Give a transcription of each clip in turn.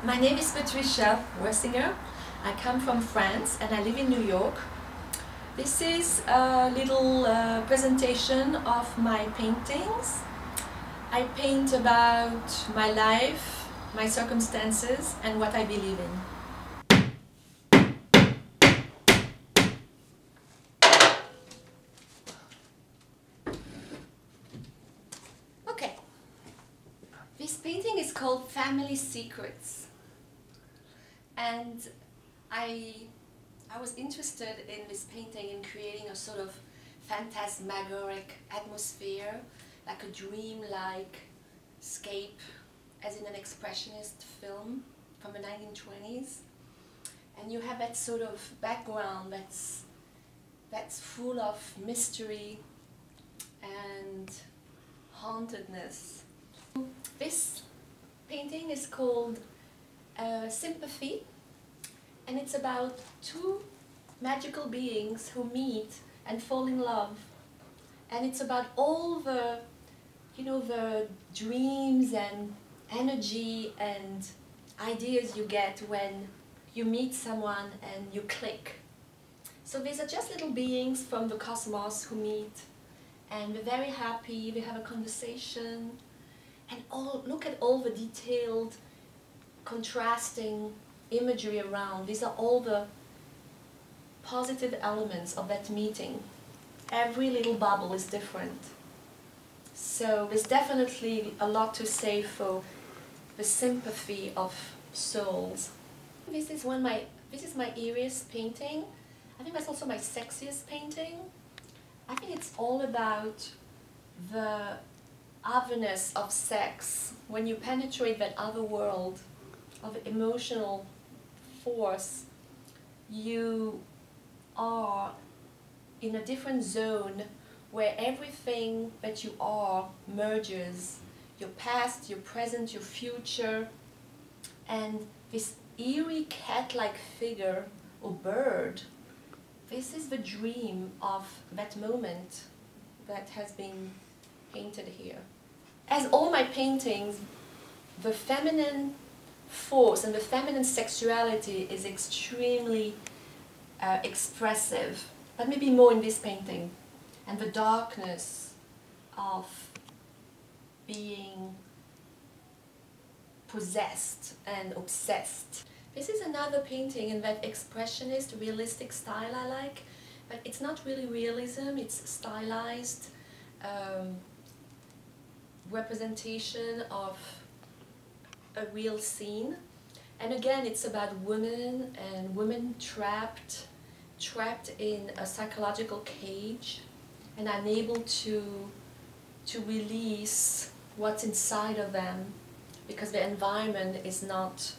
My name is Patricia Wersinger. I come from France and I live in New York. This is a little presentation of my paintings. I paint about my life, my circumstances, and what I believe in. Okay, this painting is called Family Secrets. And I was interested in this painting in creating a sort of phantasmagoric atmosphere, like a dream-like scape, as in an expressionist film from the 1920s. And you have that sort of background that's full of mystery and hauntedness. This painting is called Sympathy, and it's about two magical beings who meet and fall in love, and it's about all the the dreams and energy and ideas you get when you meet someone and you click. So these are just little beings from the cosmos who meet, and they're very happy, they have a conversation, and look at all the detailed contrasting imagery around. These are all the positive elements of that meeting. Every little bubble is different. So there's definitely a lot to say for the sympathy of souls. This is my eeriest painting. I think that's also my sexiest painting. I think it's all about the otherness of sex. When you penetrate that other world of emotional force, you are in a different zone where everything that you are merges. Your past, your present, your future, and this eerie cat-like figure or bird, this is the dream of that moment that has been painted here. As all my paintings, the feminine force and the feminine sexuality is extremely expressive, but maybe more in this painting, and the darkness of being possessed and obsessed. This is another painting in that expressionist, realistic style I like, but it's not really realism, it's stylized representation of a real scene. And again, it's about women and women trapped in a psychological cage and unable to release what's inside of them because the environment is not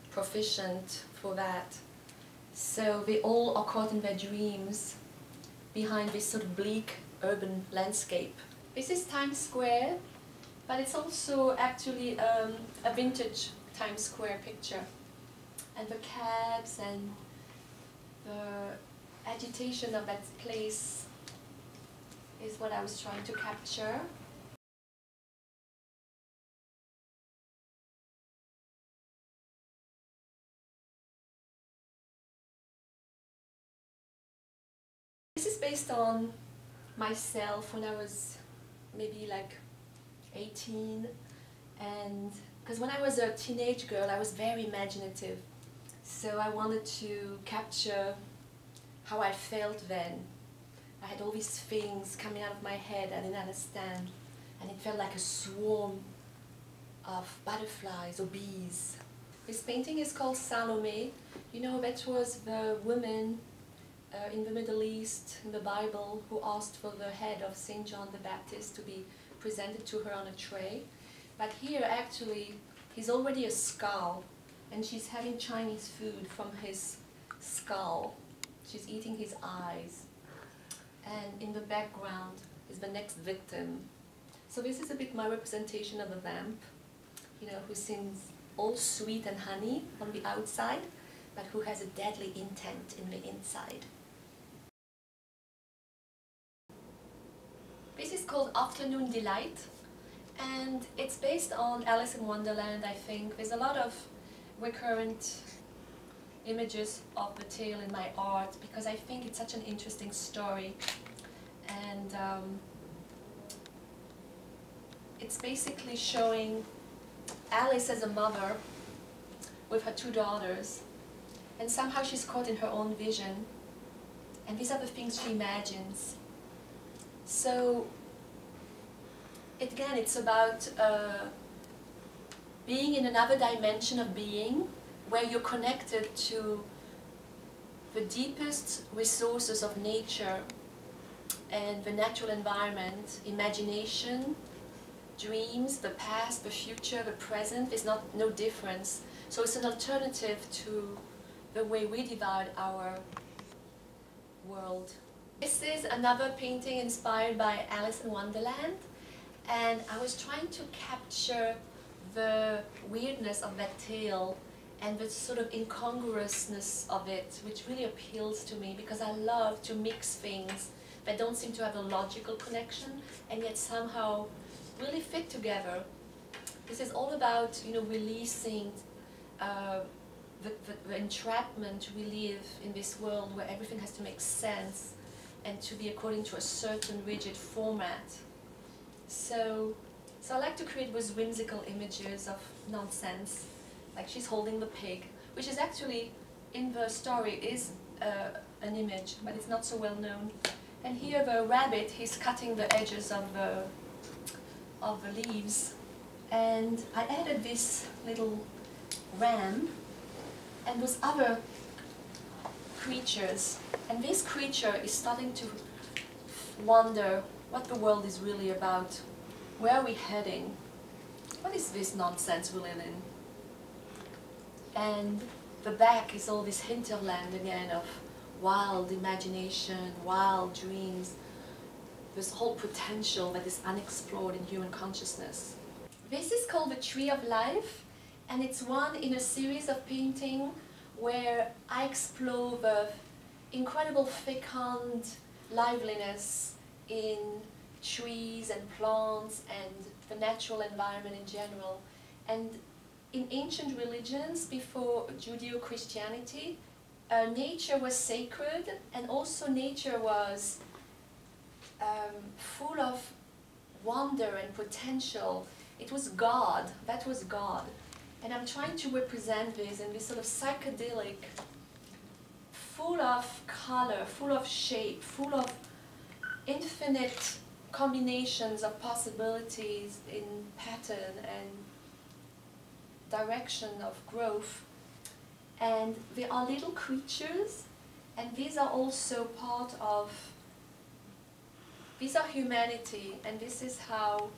proficient for that. So they all are caught in their dreams behind this sort of bleak urban landscape. This is Times Square, but it's also actually a vintage Times Square picture. And the cabs and the agitation of that place is what I was trying to capture. This is based on myself when I was maybe like 18, and because when I was a teenage girl I was very imaginative, so I wanted to capture how I felt then. I had all these things coming out of my head I didn't understand, and it felt like a swarm of butterflies or bees. This painting is called Salome. You know, that was the woman in the Middle East, in the Bible, who asked for the head of St. John the Baptist to be presented to her on a tray. But here actually he's already a skull, and she's having Chinese food from his skull. She's eating his eyes, and in the background is the next victim. So this is a bit my representation of a vamp, you know, who seems all sweet and honey on the outside, but who has a deadly intent in the inside. This is called Afternoon Delight, and it's based on Alice in Wonderland, I think. There's a lot of recurrent images of the tail in my art because I think it's such an interesting story, and it's basically showing Alice as a mother with her 2 daughters, and somehow she's caught in her own vision, and these are the things she imagines. So again, it's about being in another dimension of being, where you're connected to the deepest resources of nature and the natural environment, imagination, dreams, the past, the future, the present. There's no difference. So it's an alternative to the way we divide our world. This is another painting inspired by Alice in Wonderland, and I was trying to capture the weirdness of that tail and the sort of incongruousness of it, which really appeals to me because I love to mix things that don't seem to have a logical connection and yet somehow really fit together. This is all about, you know, releasing the entrapment we live in this world where everything has to make sense and to be according to a certain rigid format. So I like to create those whimsical images of nonsense, like she's holding the pig, which is actually, in the story, is an image, but it's not so well known. And here the rabbit, he's cutting the edges of the leaves. And I added this little ram and those other creatures. And this creature is starting to wonder what the world is really about. Where are we heading? What is this nonsense we live in? And the back is all this hinterland again of wild imagination, wild dreams, this whole potential that is unexplored in human consciousness. This is called the Tree of Life, and it's one in a series of paintings where I explore the incredible fecund liveliness in trees and plants and the natural environment in general. And in ancient religions before Judeo-Christianity, nature was sacred, and also nature was full of wonder and potential. It was God, that was God. And I'm trying to represent this in this sort of psychedelic, full of color, full of shape, full of infinite combinations of possibilities in pattern and direction of growth. And there are little creatures, and these are also part of, these are humanity, and this is how,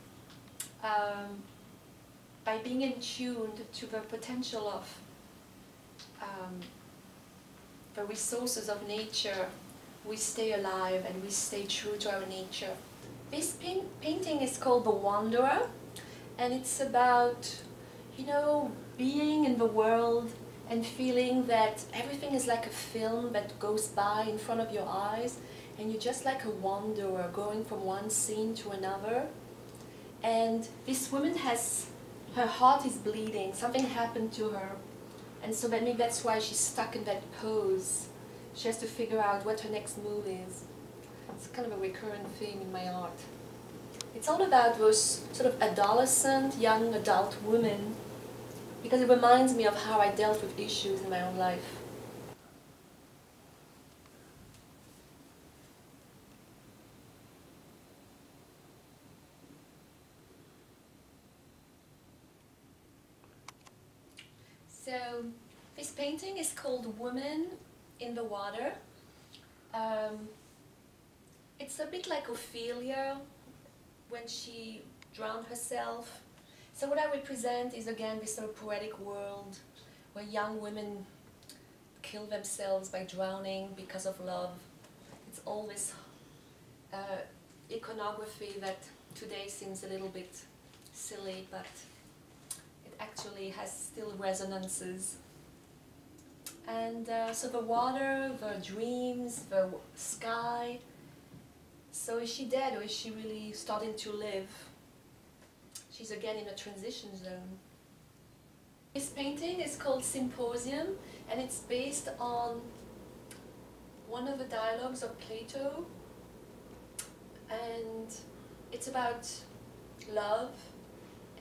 by being in tune to the potential of the resources of nature, we stay alive and we stay true to our nature. This painting is called The Wanderer, and it's about, you know, being in the world and feeling that everything is like a film that goes by in front of your eyes, and you're just like a wanderer going from one scene to another. And this woman has, her heart is bleeding, something happened to her, and so maybe that's why she's stuck in that pose. She has to figure out what her next move is. It's kind of a recurrent theme in my art. It's all about those sort of adolescent, young adult women, because it reminds me of how I dealt with issues in my own life. So this painting is called Woman in the Water. It's a bit like Ophelia when she drowned herself. So what I represent is again this sort of poetic world where young women kill themselves by drowning because of love. It's all this iconography that today seems a little bit silly, but it actually has still resonances. And so the water, the dreams, the sky. So is she dead, or is she really starting to live? She's again in a transition zone. This painting is called Symposium, and it's based on one of the dialogues of Plato, and it's about love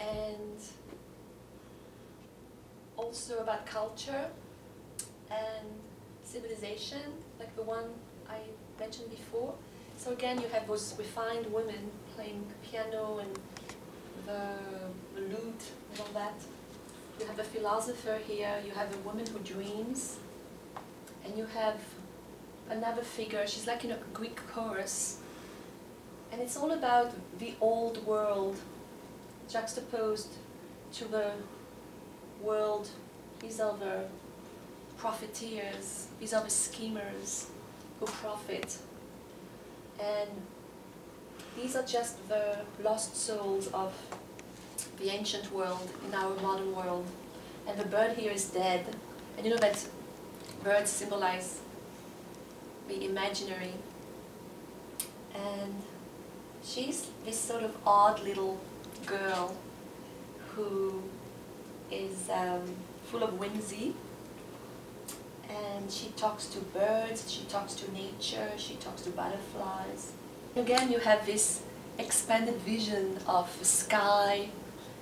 and also about culture and civilization, like the one I mentioned before. So again, you have those refined women playing piano and the lute and all that. You have a philosopher here, you have a woman who dreams, and you have another figure, she's like in a Greek chorus. And it's all about the old world juxtaposed to the world. These are the profiteers, these are the schemers who profit. And these are just the lost souls of the ancient world in our modern world. And the bird here is dead. And you know that birds symbolize the imaginary. And she's this sort of odd little girl who is full of whimsy. And she talks to birds, she talks to nature, she talks to butterflies. Again, you have this expanded vision of the sky,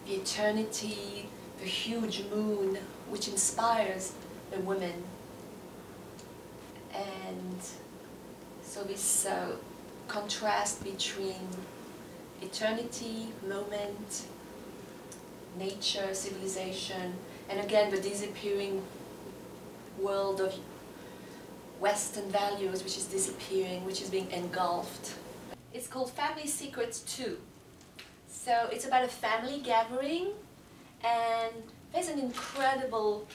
the eternity, the huge moon, which inspires the women. And so this contrast between eternity, moment, nature, civilization, and again the disappearing world of Western values, which is disappearing, which is being engulfed. It's called Family Secrets 2. So it's about a family gathering, and there's an incredible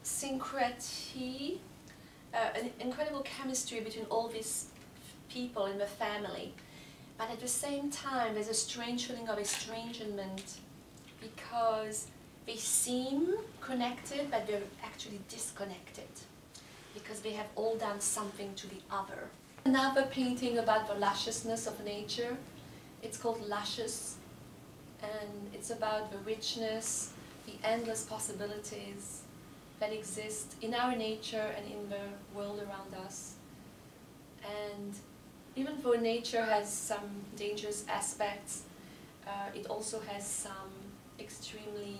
syncrety, an incredible chemistry between all these people in the family. But at the same time, there's a strange feeling of estrangement because they seem connected, but they're actually disconnected because they have all done something to the other. Another painting about the lusciousness of nature. It's called Luscious, and it's about the richness, the endless possibilities that exist in our nature and in the world around us. And even though nature has some dangerous aspects, it also has some extremely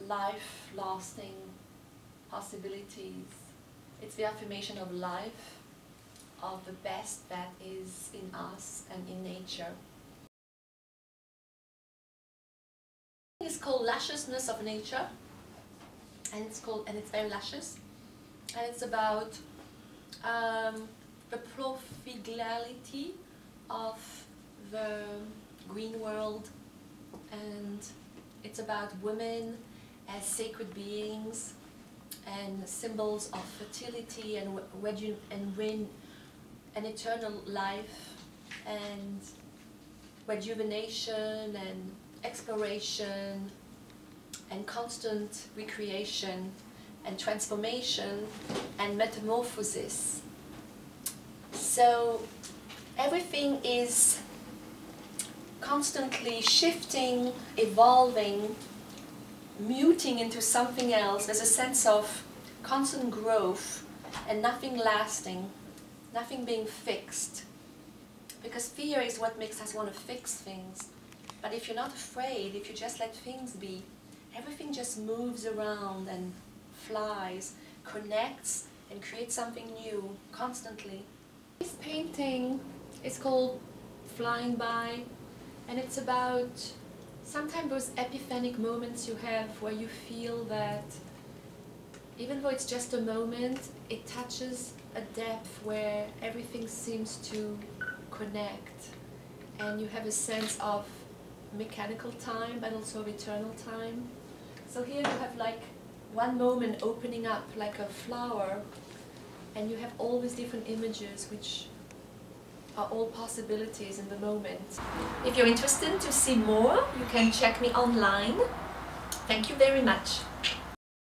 life-lasting possibilities. It's the affirmation of life, of the best that is in us and in nature. It's called Lusciousness of Nature, and it's very luscious, and it's about the prodigality of the green world, and it's about women as sacred beings and symbols of fertility and and eternal life and rejuvenation and exploration and constant recreation and transformation and metamorphosis. So everything is constantly shifting, evolving, muting into something else. There's a sense of constant growth and nothing lasting, nothing being fixed. Because fear is what makes us want to fix things. But if you're not afraid, if you just let things be, everything just moves around and flies, connects, and creates something new constantly. This painting is called Flying By, and it's about sometimes those epiphanic moments you have where you feel that even though it's just a moment, it touches a depth where everything seems to connect, and you have a sense of mechanical time but also of eternal time. So here you have like one moment opening up like a flower, and you have all these different images which are all possibilities in the moment. If you're interested to see more, you can check me online. Thank you very much.